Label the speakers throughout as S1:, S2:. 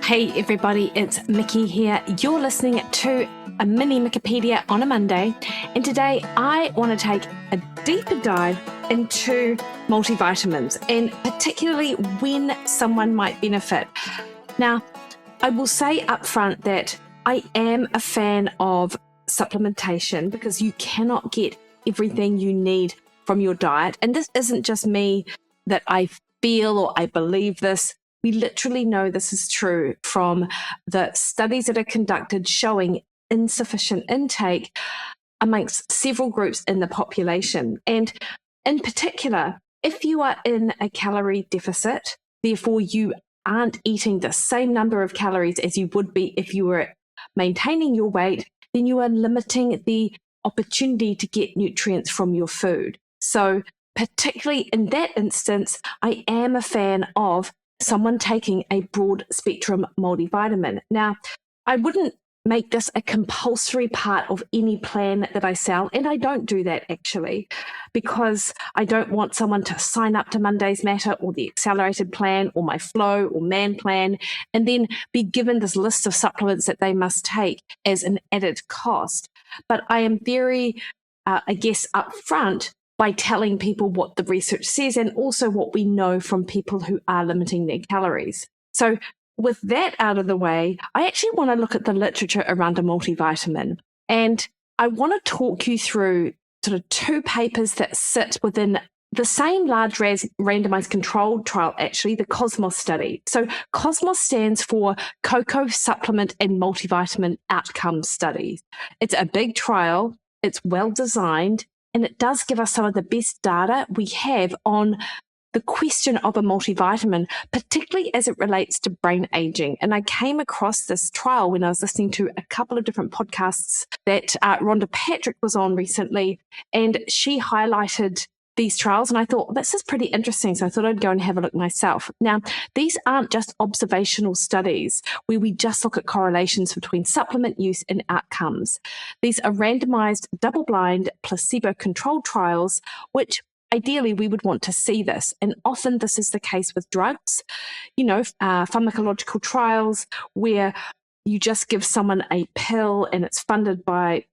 S1: Hey everybody, it's Mikki here. You're listening to a Mini Mikkipedia on a Monday, and today I want to take a deeper dive into multivitamins and particularly when someone might benefit. Now, I will say up front that I am a fan of supplementation because you cannot get everything you need from your diet. And this isn't just me that I feel or I believe this. We literally know this is true from the studies that are conducted showing insufficient intake amongst several groups in the population. And in particular, if you are in a calorie deficit, therefore you aren't eating the same number of calories as you would be if you were maintaining your weight, then you are limiting the opportunity to get nutrients from your food. So particularly in that instance, I am a fan of someone taking a broad spectrum multivitamin. Now, I wouldn't make this a compulsory part of any plan that I sell, and I don't do that actually, because I don't want someone to sign up to Monday's Matter or the accelerated plan or my flow or man plan and then be given this list of supplements that they must take as an added cost. But I am very, upfront by telling people what the research says and also what we know from people who are limiting their calories. So with that out of the way, I actually want to look at the literature around a multivitamin. And I want to talk you through sort of two papers that sit within the same large randomized controlled trial, actually, the COSMOS study. So COSMOS stands for Cocoa Supplement and Multivitamin Outcomes Study. It's a big trial. It's well designed. And it does give us some of the best data we have on the question of a multivitamin, particularly as it relates to brain aging. And I came across this trial when I was listening to a couple of different podcasts that Rhonda Patrick was on recently, and she highlighted these trials, and I thought, this is pretty interesting, so I thought I'd go and have a look myself. Now, these aren't just observational studies where we just look at correlations between supplement use and outcomes. These are randomized, double-blind, placebo-controlled trials, which ideally we would want to see this. And often this is the case with drugs, pharmacological trials where you just give someone a pill and it's funded by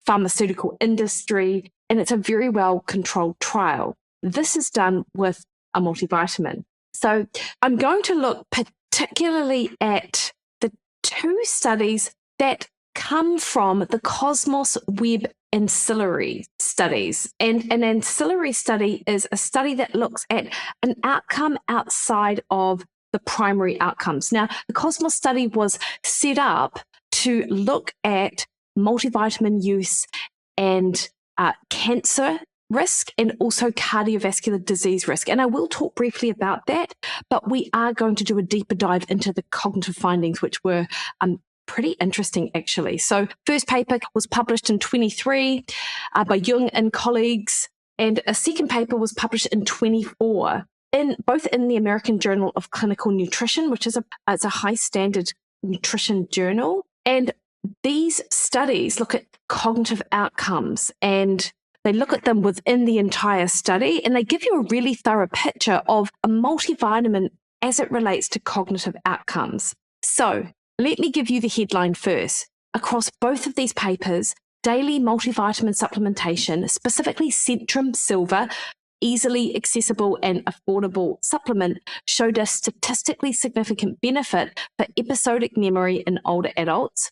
S1: pharmaceutical industry, and it's a very well-controlled trial. This is done with a multivitamin. So I'm going to look particularly at the two studies that come from the Cosmos Web ancillary studies. And an ancillary study is a study that looks at an outcome outside of the primary outcomes. Now, the Cosmos study was set up to look at multivitamin use and cancer risk and also cardiovascular disease risk. And I will talk briefly about that, but we are going to do a deeper dive into the cognitive findings, which were pretty interesting actually. So first paper was published in 23 by Jung and colleagues, and a second paper was published in 24, both in the American Journal of Clinical Nutrition, which is a high standard nutrition journal. And these studies look at cognitive outcomes, and they look at them within the entire study, and they give you a really thorough picture of a multivitamin as it relates to cognitive outcomes. So let me give you the headline first. Across both of these papers, daily multivitamin supplementation, specifically Centrum Silver, easily accessible and affordable supplement, showed a statistically significant benefit for episodic memory in older adults.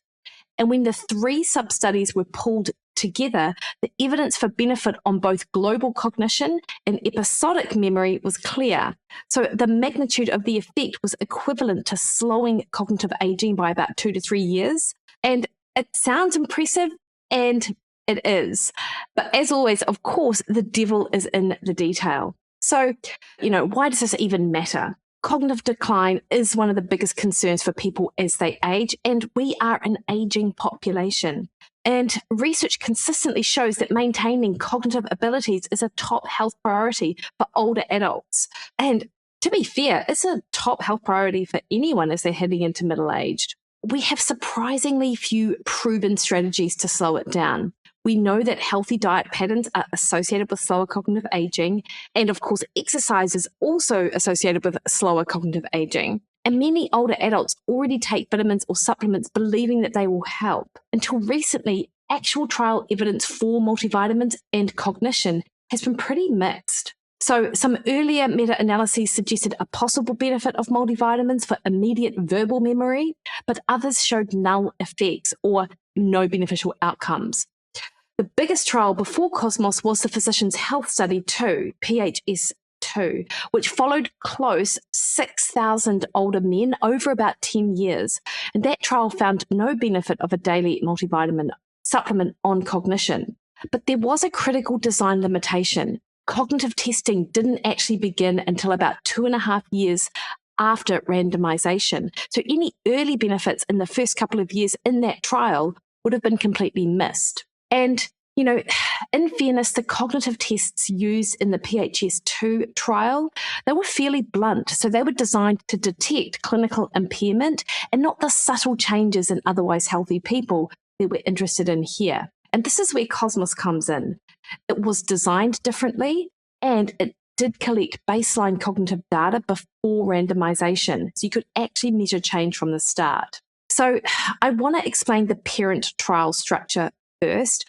S1: And when the three sub-studies were pulled together, the evidence for benefit on both global cognition and episodic memory was clear. So the magnitude of the effect was equivalent to slowing cognitive aging by about 2 to 3 years. And it sounds impressive, and it is. But as always, of course, the devil is in the detail. So, why does this even matter? Cognitive decline is one of the biggest concerns for people as they age, and we are an aging population. And research consistently shows that maintaining cognitive abilities is a top health priority for older adults. And to be fair, it's a top health priority for anyone as they're heading into middle-aged. We have surprisingly few proven strategies to slow it down. We know that healthy diet patterns are associated with slower cognitive aging. And of course, exercise is also associated with slower cognitive aging. And many older adults already take vitamins or supplements believing that they will help. Until recently, actual trial evidence for multivitamins and cognition has been pretty mixed. So some earlier meta-analyses suggested a possible benefit of multivitamins for immediate verbal memory, but others showed null effects or no beneficial outcomes. The biggest trial before Cosmos was the Physicians' Health Study 2, PHS2, which followed close 6,000 older men over about 10 years. And that trial found no benefit of a daily multivitamin supplement on cognition. But there was a critical design limitation. Cognitive testing didn't actually begin until about 2.5 years after randomization. So any early benefits in the first couple of years in that trial would have been completely missed. And, you know, in fairness, the cognitive tests used in the PHS2 trial, they were fairly blunt. So they were designed to detect clinical impairment and not the subtle changes in otherwise healthy people that we're interested in here. And this is where Cosmos comes in. It was designed differently, and it did collect baseline cognitive data before randomization. So you could actually measure change from the start. So I want to explain the parent trial structure first,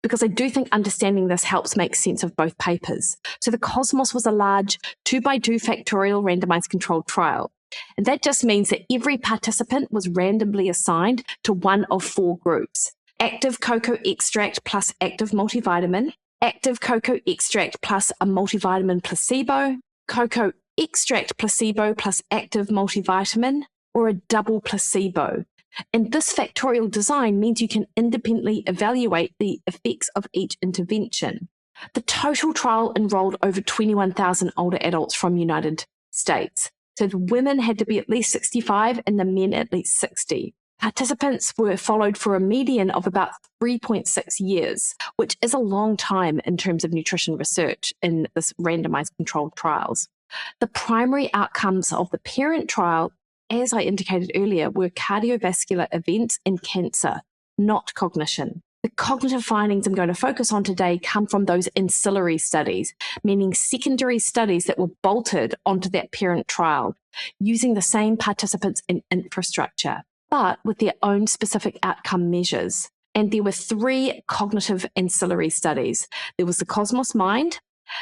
S1: because I do think understanding this helps make sense of both papers. So the Cosmos was a large 2x2 factorial randomized controlled trial. And that just means that every participant was randomly assigned to one of 4 groups: active cocoa extract plus active multivitamin, active cocoa extract plus a multivitamin placebo, cocoa extract placebo plus active multivitamin, or a double placebo. And this factorial design means you can independently evaluate the effects of each intervention. The total trial enrolled over 21,000 older adults from United States. So the women had to be at least 65 and the men at least 60. Participants were followed for a median of about 3.6 years, which is a long time in terms of nutrition research in this randomized controlled trials. The primary outcomes of the parent trial, as I indicated earlier, were cardiovascular events and cancer, not cognition. The cognitive findings I'm going to focus on today come from those ancillary studies, meaning secondary studies that were bolted onto that parent trial using the same participants and infrastructure, but with their own specific outcome measures. And there were 3 cognitive ancillary studies. There was the Cosmos Mind,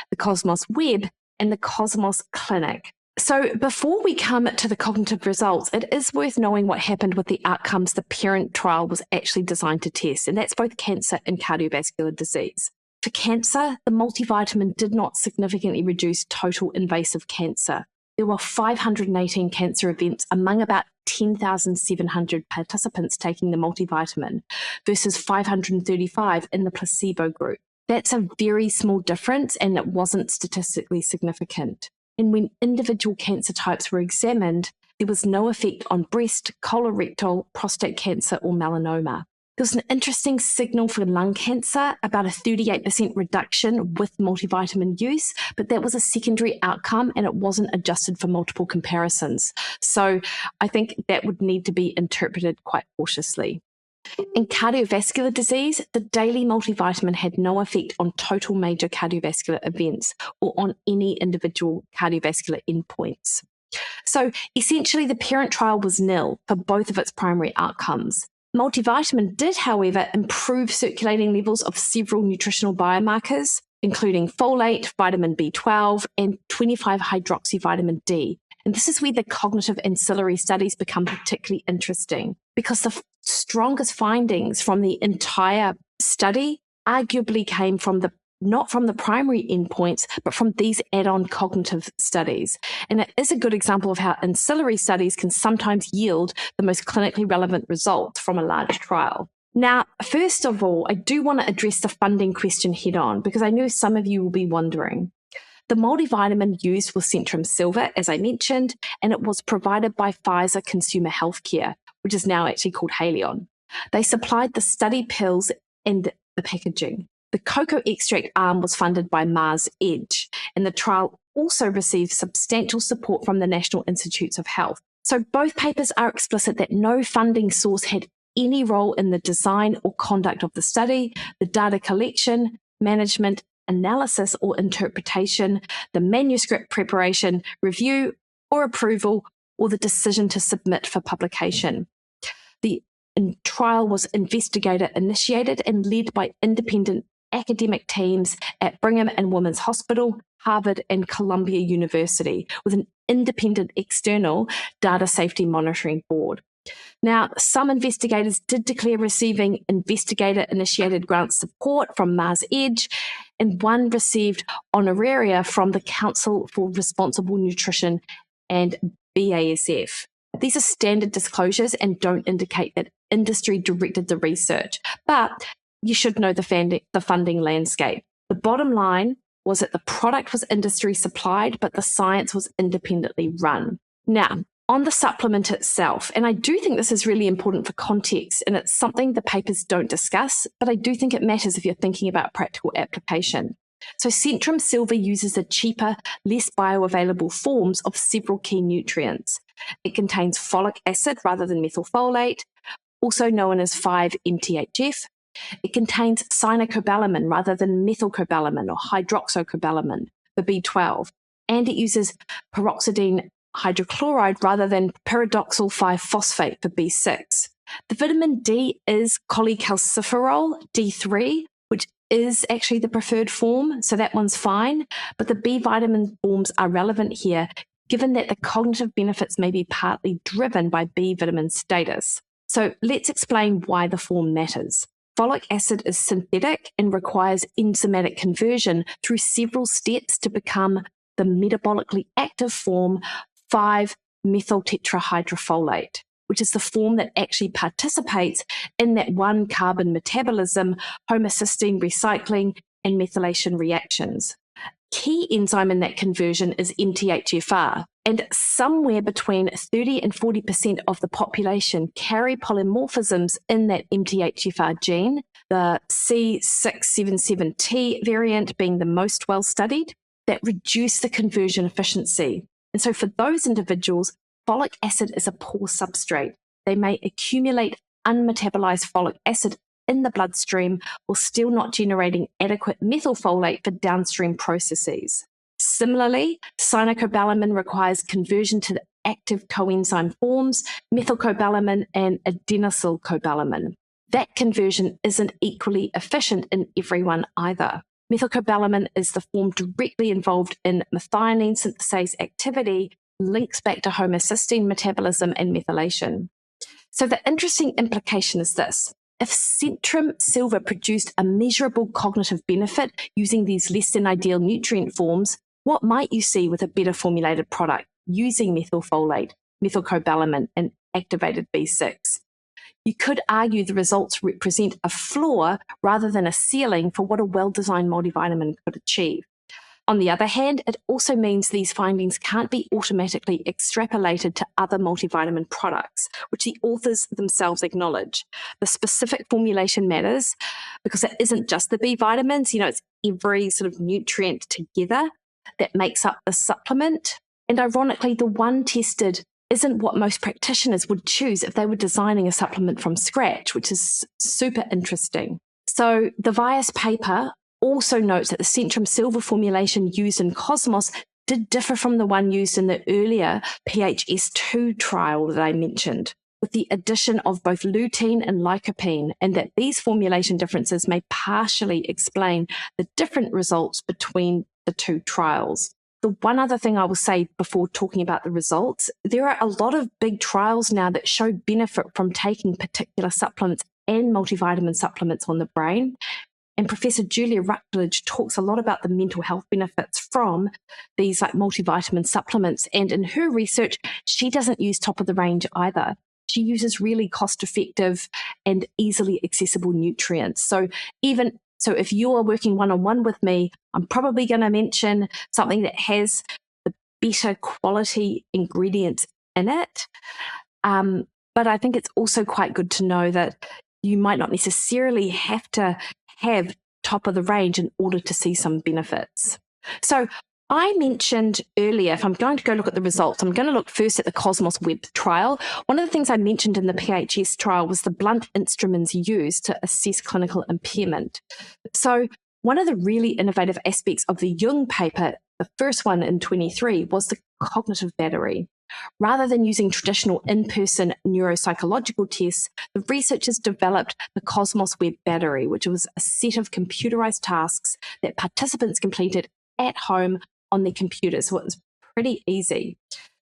S1: the Cosmos Web, and the Cosmos Clinic. So before we come to the cognitive results, it is worth knowing what happened with the outcomes the parent trial was actually designed to test, and that's both cancer and cardiovascular disease. For cancer, the multivitamin did not significantly reduce total invasive cancer. There were 518 cancer events among about 10,700 participants taking the multivitamin versus 535 in the placebo group. That's a very small difference, and it wasn't statistically significant. And when individual cancer types were examined, there was no effect on breast, colorectal, prostate cancer, or melanoma. There was an interesting signal for lung cancer, about a 38% reduction with multivitamin use, but that was a secondary outcome and it wasn't adjusted for multiple comparisons. So I think that would need to be interpreted quite cautiously. In cardiovascular disease, the daily multivitamin had no effect on total major cardiovascular events or on any individual cardiovascular endpoints. So essentially, the parent trial was nil for both of its primary outcomes. Multivitamin did, however, improve circulating levels of several nutritional biomarkers, including folate, vitamin B12, and 25-hydroxyvitamin D. And this is where the cognitive ancillary studies become particularly interesting, because the strongest findings from the entire study arguably came from not from the primary endpoints, but from these add-on cognitive studies. And it is a good example of how ancillary studies can sometimes yield the most clinically relevant results from a large trial. Now, first of all, I do want to address the funding question head on, because I know some of you will be wondering. The multivitamin used was Centrum Silver, as I mentioned, and it was provided by Pfizer Consumer Healthcare, which is now actually called Haleon. They supplied the study pills and the packaging. The cocoa extract arm was funded by Mars Edge, and the trial also received substantial support from the National Institutes of Health. So both papers are explicit that no funding source had any role in the design or conduct of the study, the data collection, management, analysis or interpretation, the manuscript preparation, review or approval, or the decision to submit for publication. The trial was investigator-initiated and led by independent academic teams at Brigham and Women's Hospital, Harvard, and Columbia University, with an independent external data safety monitoring board. Now, some investigators did declare receiving investigator-initiated grant support from Mars Edge, and one received honoraria from the Council for Responsible Nutrition and BASF. These are standard disclosures and don't indicate that industry directed the research, but you should know the funding landscape. The bottom line was that the product was industry supplied, but the science was independently run. Now, on the supplement itself, and I do think this is really important for context, and it's something the papers don't discuss, but I do think it matters if you're thinking about practical application. So Centrum Silver uses the cheaper, less bioavailable forms of several key nutrients. It contains folic acid rather than methylfolate, also known as 5-MTHF. It contains cyanocobalamin rather than methylcobalamin or hydroxycobalamin for B12, and it uses peroxidine hydrochloride rather than pyridoxal 5-phosphate for B6. The vitamin D is cholecalciferol D3, which is actually the preferred form, so that one's fine, but the B vitamin forms are relevant here, given that the cognitive benefits may be partly driven by B vitamin status. So let's explain why the form matters. Folic acid is synthetic and requires enzymatic conversion through several steps to become the metabolically active form 5-methyltetrahydrofolate, which is the form that actually participates in that one carbon metabolism, homocysteine recycling, and methylation reactions. Key enzyme in that conversion is MTHFR, and somewhere between 30 and 40% of the population carry polymorphisms in that MTHFR gene, the C677T variant being the most well studied, that reduce the conversion efficiency. And so for those individuals, folic acid is a poor substrate. They may accumulate unmetabolized folic acid in the bloodstream while still not generating adequate methylfolate for downstream processes. Similarly, cyanocobalamin requires conversion to the active coenzyme forms, methylcobalamin and adenosylcobalamin. That conversion isn't equally efficient in everyone either. Methylcobalamin is the form directly involved in methionine synthase activity, links back to homocysteine metabolism and methylation. So the interesting implication is this. If Centrum Silver produced a measurable cognitive benefit using these less than ideal nutrient forms, what might you see with a better formulated product using methylfolate, methylcobalamin, and activated B6? You could argue the results represent a floor rather than a ceiling for what a well-designed multivitamin could achieve. On the other hand, it also means these findings can't be automatically extrapolated to other multivitamin products, which the authors themselves acknowledge. The specific formulation matters because it isn't just the B vitamins, it's every sort of nutrient together that makes up the supplement. And ironically, the one tested isn't what most practitioners would choose if they were designing a supplement from scratch, which is super interesting. So the Vyas paper also notes that the Centrum Silver formulation used in Cosmos did differ from the one used in the earlier PHS2 trial that I mentioned, with the addition of both lutein and lycopene, and that these formulation differences may partially explain the different results between the two trials. The one other thing I will say before talking about the results, there are a lot of big trials now that show benefit from taking particular supplements and multivitamin supplements on the brain. And Professor Julia Rutledge talks a lot about the mental health benefits from these multivitamin supplements. And in her research, she doesn't use top of the range either. She uses really cost-effective and easily accessible nutrients. So if you're working one-on-one with me, I'm probably going to mention something that has the better quality ingredients in it. But I think it's also quite good to know that you might not necessarily have to have top of the range in order to see some benefits. So I mentioned earlier, if I'm going to go look at the results, I'm going to look first at the Cosmos Web trial. One of the things I mentioned in the PHS trial was the blunt instruments used to assess clinical impairment. So one of the really innovative aspects of the Jung paper, the first one in 23, was the cognitive battery. Rather than using traditional in-person neuropsychological tests, the researchers developed the Cosmos Web Battery, which was a set of computerized tasks that participants completed at home on their computers. So it was pretty easy.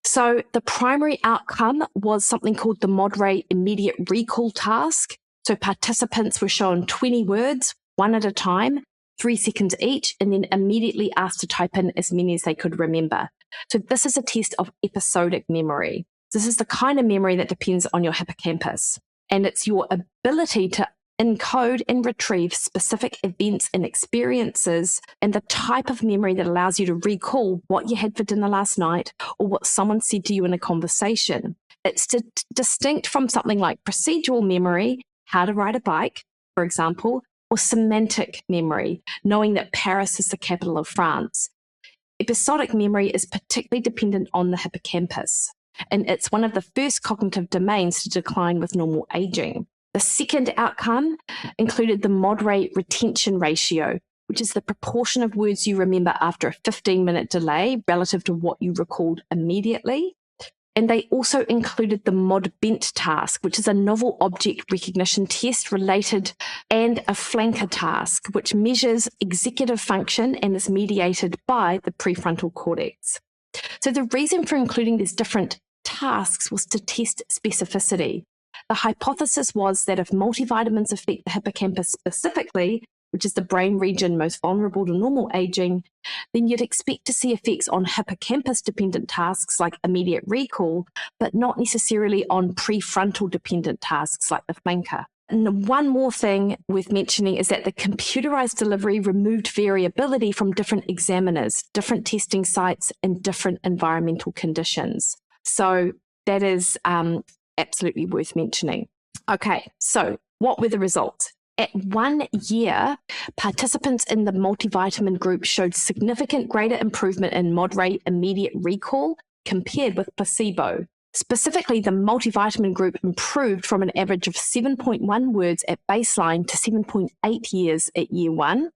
S1: So the primary outcome was something called the MODRE immediate recall task. So participants were shown 20 words, one at a time, 3 seconds each, and then immediately asked to type in as many as they could remember. So this is a test of episodic memory. This is the kind of memory that depends on your hippocampus, and it's your ability to encode and retrieve specific events and experiences, and the type of memory that allows you to recall what you had for dinner last night or what someone said to you in a conversation. It's distinct from something like procedural memory, how to ride a bike, for example, or semantic memory, knowing that Paris is the capital of France. Episodic memory is particularly dependent on the hippocampus, and it's one of the first cognitive domains to decline with normal aging. The second outcome included the MODRE retention ratio, which is the proportion of words you remember after a 15-minute delay relative to what you recalled immediately. And they also included the MODBENT task, which is a novel object recognition test related, and a flanker task, which measures executive function and is mediated by the prefrontal cortex. So the reason for including these different tasks was to test specificity. The hypothesis was that if multivitamins affect the hippocampus specifically, which is the brain region most vulnerable to normal aging, then you'd expect to see effects on hippocampus-dependent tasks like immediate recall, but not necessarily on prefrontal-dependent tasks like the flanker. And one more thing worth mentioning is that the computerized delivery removed variability from different examiners, different testing sites, and different environmental conditions. So that is absolutely worth mentioning. Okay, so what were the results? At 1 year, participants in the multivitamin group showed significant greater improvement in MODRE immediate recall compared with placebo. Specifically, the multivitamin group improved from an average of 7.1 words at baseline to 7.8 years at year 1.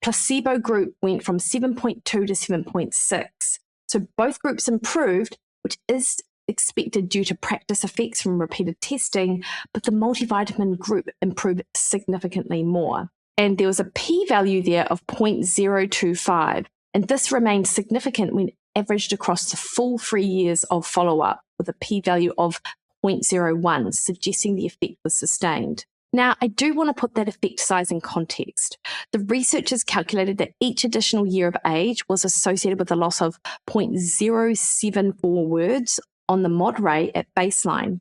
S1: Placebo group went from 7.2 to 7.6. So both groups improved, which is expected due to practice effects from repeated testing, but the multivitamin group improved significantly more. And there was a p-value there of 0.025, and this remained significant when averaged across the full 3 years of follow-up with a p-value of 0.01, suggesting the effect was sustained. Now, I do want to put that effect size in context. The researchers calculated that each additional year of age was associated with a loss of 0.074 words on the MODRE at baseline.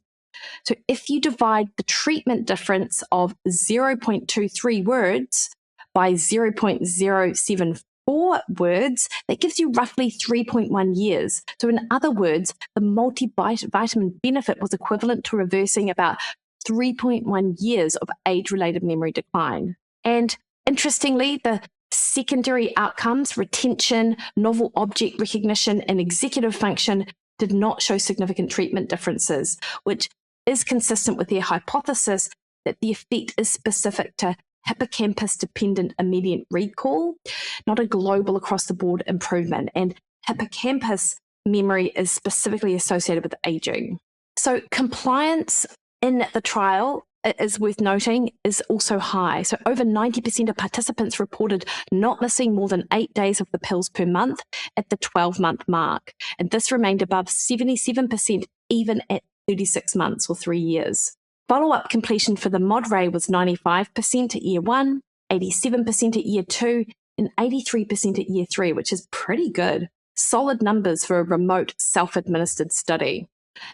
S1: So if you divide the treatment difference of 0.23 words by 0.074 words, that gives you roughly 3.1 years. So in other words, the multivitamin benefit was equivalent to reversing about 3.1 years of age-related memory decline. And interestingly, the secondary outcomes, retention, novel object recognition, and executive function did not show significant treatment differences, which is consistent with their hypothesis that the effect is specific to hippocampus-dependent immediate recall, not a global across-the-board improvement. And hippocampus memory is specifically associated with aging. So compliance in the trial, is worth noting, is also high. So over 90% of participants reported not missing more than 8 days of the pills per month at the 12-month mark. And this remained above 77% even at 36 months or 3 years. Follow-up completion for the MODRE was 95% at year 1, 87% at year 2, and 83% at year 3, which is pretty good. Solid numbers for a remote self-administered study.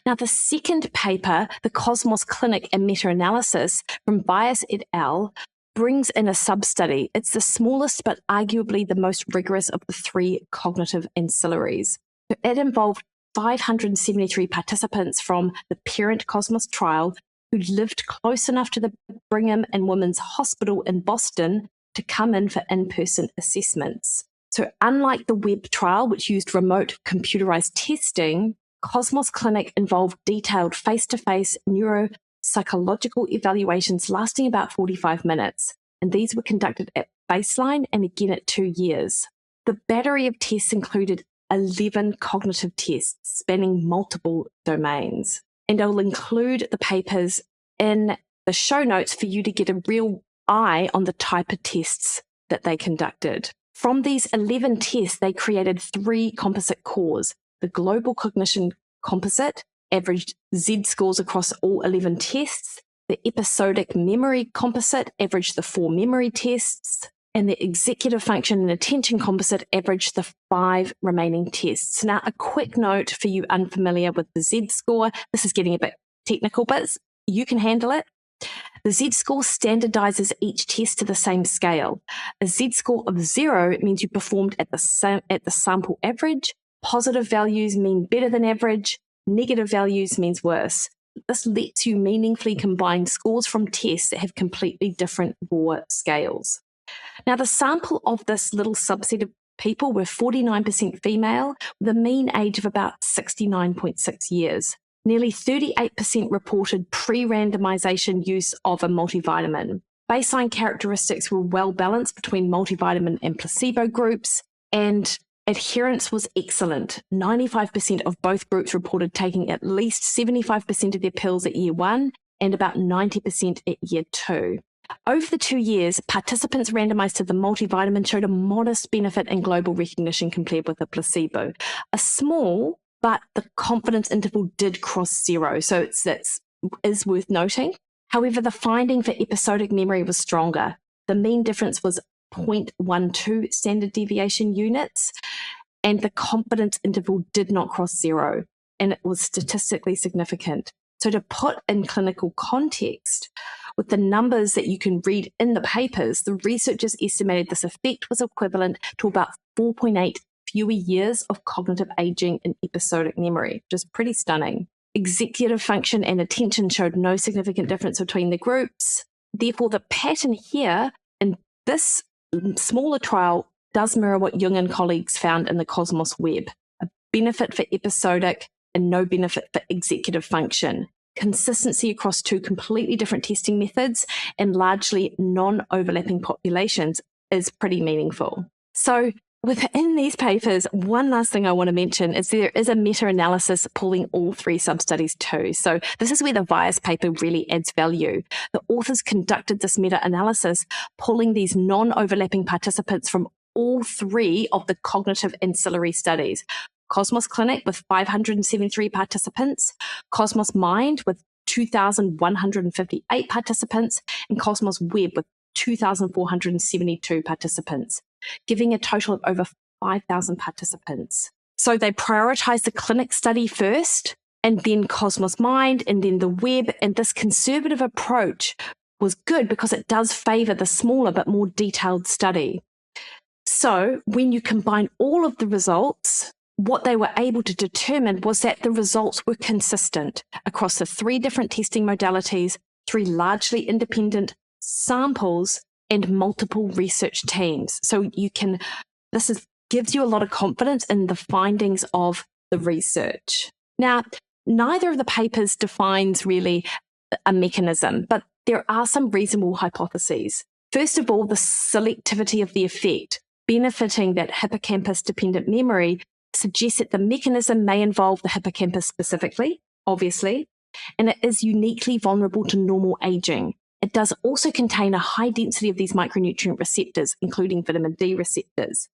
S1: Now, the second paper, the Cosmos Clinic and Meta-Analysis from Bias et al., brings in a sub-study. It's the smallest but arguably the most rigorous of the 3 cognitive ancillaries. It involved 573 participants from the parent Cosmos trial who lived close enough to the Brigham and Women's Hospital in Boston to come in for in-person assessments. So unlike the Webb trial, which used remote computerized testing, Cosmos Clinic involved detailed face-to-face neuropsychological evaluations lasting about 45 minutes, and these were conducted at baseline and again at 2 years. The battery of tests included 11 cognitive tests spanning multiple domains. And I'll include the papers in the show notes for you to get a real eye on the type of tests that they conducted. From these 11 tests, they created 3 composite cores. The Global Cognition Composite averaged Z scores across all 11 tests. The Episodic Memory Composite averaged the 4 memory tests. And the Executive Function and Attention Composite averaged the 5 remaining tests. Now, a quick note for you unfamiliar with the Z score. This is getting a bit technical, but you can handle it. The Z score standardizes each test to the same scale. A Z score of 0 means you performed at the sample average. Positive values mean better than average. Negative values means worse. This lets you meaningfully combine scores from tests that have completely different raw scales. Now, the sample of this little subset of people were 49% female, with a mean age of about 69.6 years. Nearly 38% reported pre-randomization use of a multivitamin. Baseline characteristics were well balanced between multivitamin and placebo groups, and adherence was excellent. 95% of both groups reported taking at least 75% of their pills at year 1 and about 90% at year 2. Over the 2 years, participants randomized to the multivitamin showed a modest benefit in global recognition compared with the placebo. A small, but the confidence interval did cross 0, so that is worth noting. However, the finding for episodic memory was stronger. The mean difference was 0.12 standard deviation units, and the confidence interval did not cross 0, and it was statistically significant. So to put in clinical context, with the numbers that you can read in the papers, the researchers estimated this effect was equivalent to about 4.8 fewer years of cognitive aging in episodic memory, which is pretty stunning. Executive function and attention showed no significant difference between the groups. Therefore, the pattern here in this smaller trial does mirror what Jung and colleagues found in the Cosmos web, a benefit for episodic and no benefit for executive function. Consistency across 2 completely different testing methods and largely non-overlapping populations is pretty meaningful. So within these papers, one last thing I want to mention is there is a meta-analysis pulling all 3 sub-studies too. So this is where the Vias paper really adds value. The authors conducted this meta-analysis pulling these non-overlapping participants from all 3 of the cognitive ancillary studies. Cosmos Clinic with 573 participants, Cosmos Mind with 2,158 participants, and Cosmos Web with 2,472 participants, giving a total of over 5,000 participants. So they prioritized the clinic study first, and then Cosmos Mind, and then the web, and this conservative approach was good because it does favor the smaller but more detailed study. So when you combine all of the results, what they were able to determine was that the results were consistent across the 3 different testing modalities, 3 largely independent samples, and multiple research teams. So gives you a lot of confidence in the findings of the research. Now, neither of the papers defines really a mechanism, but there are some reasonable hypotheses. First of all, the selectivity of the effect, benefiting that hippocampus-dependent memory, suggests that the mechanism may involve the hippocampus specifically, obviously, and it is uniquely vulnerable to normal aging. It does also contain a high density of these micronutrient receptors, including vitamin D receptors.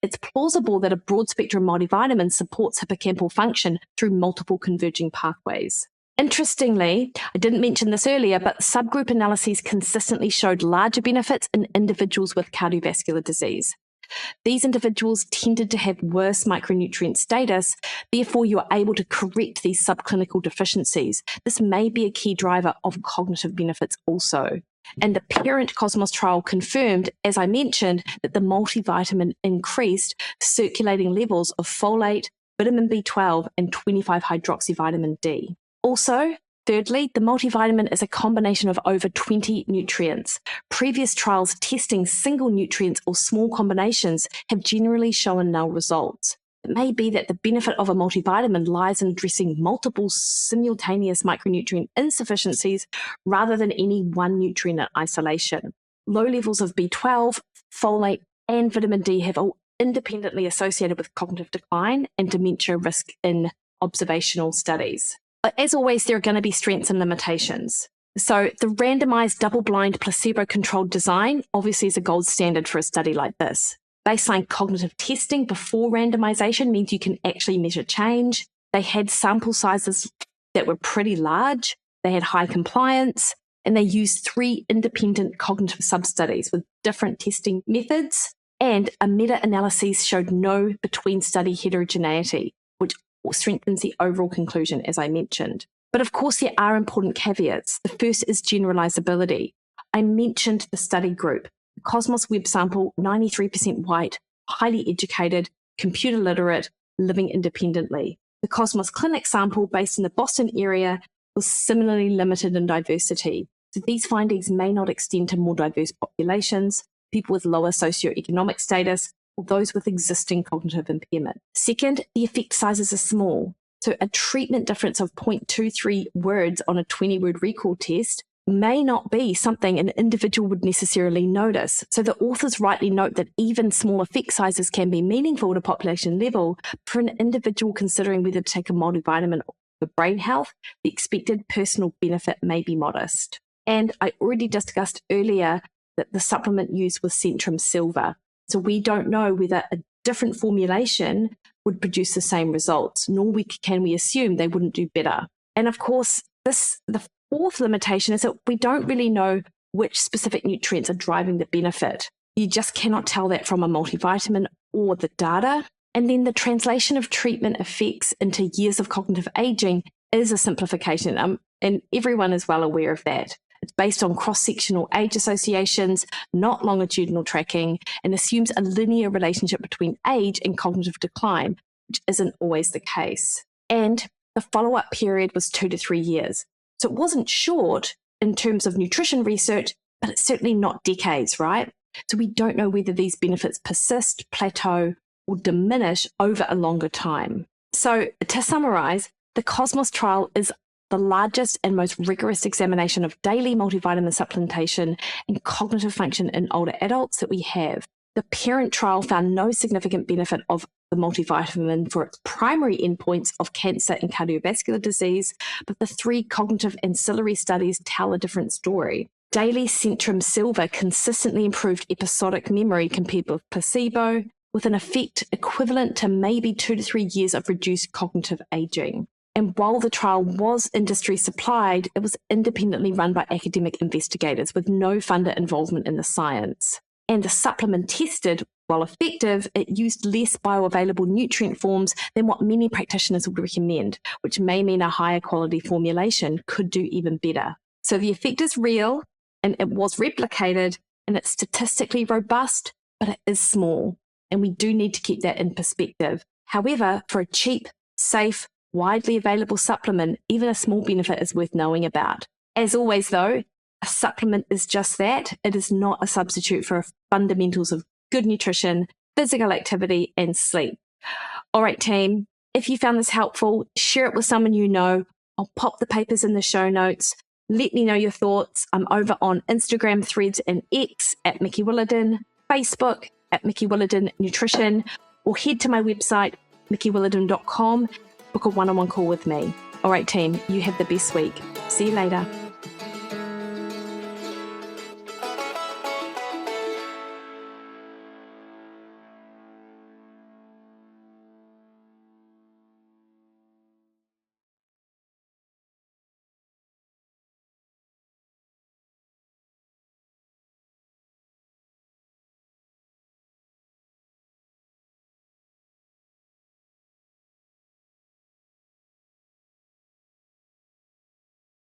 S1: It's plausible that a broad-spectrum multivitamin supports hippocampal function through multiple converging pathways. Interestingly, I didn't mention this earlier, but subgroup analyses consistently showed larger benefits in individuals with cardiovascular disease. These individuals tended to have worse micronutrient status, therefore you are able to correct these subclinical deficiencies. This may be a key driver of cognitive benefits also. And the parent Cosmos trial confirmed, as I mentioned, that the multivitamin increased circulating levels of folate, vitamin B12, and 25-hydroxyvitamin D. Also, thirdly, the multivitamin is a combination of over 20 nutrients. Previous trials testing single nutrients or small combinations have generally shown null results. It may be that the benefit of a multivitamin lies in addressing multiple simultaneous micronutrient insufficiencies rather than any one nutrient in isolation. Low levels of B12, folate, and vitamin D have independently associated with cognitive decline and dementia risk in observational studies. As always, there are going to be strengths and limitations. So the randomized double-blind placebo-controlled design obviously is a gold standard for a study like this. Baseline cognitive testing before randomization means you can actually measure change. They had sample sizes that were pretty large. They had high compliance, and they used 3 independent cognitive sub-studies with different testing methods, and a meta-analysis showed no between-study heterogeneity, which strengthens the overall conclusion, as I mentioned. But of course, there are important caveats. The first is generalisability. I mentioned the study group. The Cosmos Web sample, 93% white, highly educated, computer literate, living independently. The Cosmos Clinic sample, based in the Boston area, was similarly limited in diversity. So these findings may not extend to more diverse populations, people with lower socioeconomic status, or those with existing cognitive impairment. Second, the effect sizes are small. So a treatment difference of 0.23 words on a 20-word recall test may not be something an individual would necessarily notice. So the authors rightly note that even small effect sizes can be meaningful at a population level. For an individual considering whether to take a multivitamin for brain health, the expected personal benefit may be modest. And I already discussed earlier that the supplement used was Centrum Silver. So we don't know whether a different formulation would produce the same results, nor can we assume they wouldn't do better. And of course, the fourth limitation is that we don't really know which specific nutrients are driving the benefit. You just cannot tell that from a multivitamin or the data. And then the translation of treatment effects into years of cognitive aging is a simplification, and everyone is well aware of that. It's based on cross-sectional age associations, not longitudinal tracking, and assumes a linear relationship between age and cognitive decline, which isn't always the case. And the follow-up period was 2 to 3 years. So it wasn't short in terms of nutrition research, but it's certainly not decades, right? So we don't know whether these benefits persist, plateau, or diminish over a longer time. So to summarize, the Cosmos trial is the largest and most rigorous examination of daily multivitamin supplementation and cognitive function in older adults that we have. The parent trial found no significant benefit of the multivitamin for its primary endpoints of cancer and cardiovascular disease, but the 3 cognitive ancillary studies tell a different story. Daily Centrum Silver consistently improved episodic memory compared with placebo, with an effect equivalent to maybe 2 to 3 years of reduced cognitive aging. And while the trial was industry supplied, it was independently run by academic investigators with no funder involvement in the science. And the supplement tested, while effective, it used less bioavailable nutrient forms than what many practitioners would recommend, which may mean a higher quality formulation could do even better. So the effect is real, and it was replicated, and it's statistically robust, but it is small. And we do need to keep that in perspective. However, for a cheap, safe, widely available supplement, even a small benefit is worth knowing about. As always, though, a supplement is just that. It is not a substitute for fundamentals of good nutrition, physical activity, and sleep. All right, team, if you found this helpful, share it with someone you know. I'll pop the papers in the show notes. Let me know your thoughts. I'm over on Instagram, Threads, and X at Mikki Williden, Facebook at Mikki Williden Nutrition, or head to my website, mikkiwilliden.com. Book a one-on-one call with me. All right, team, you have the best week. See you later.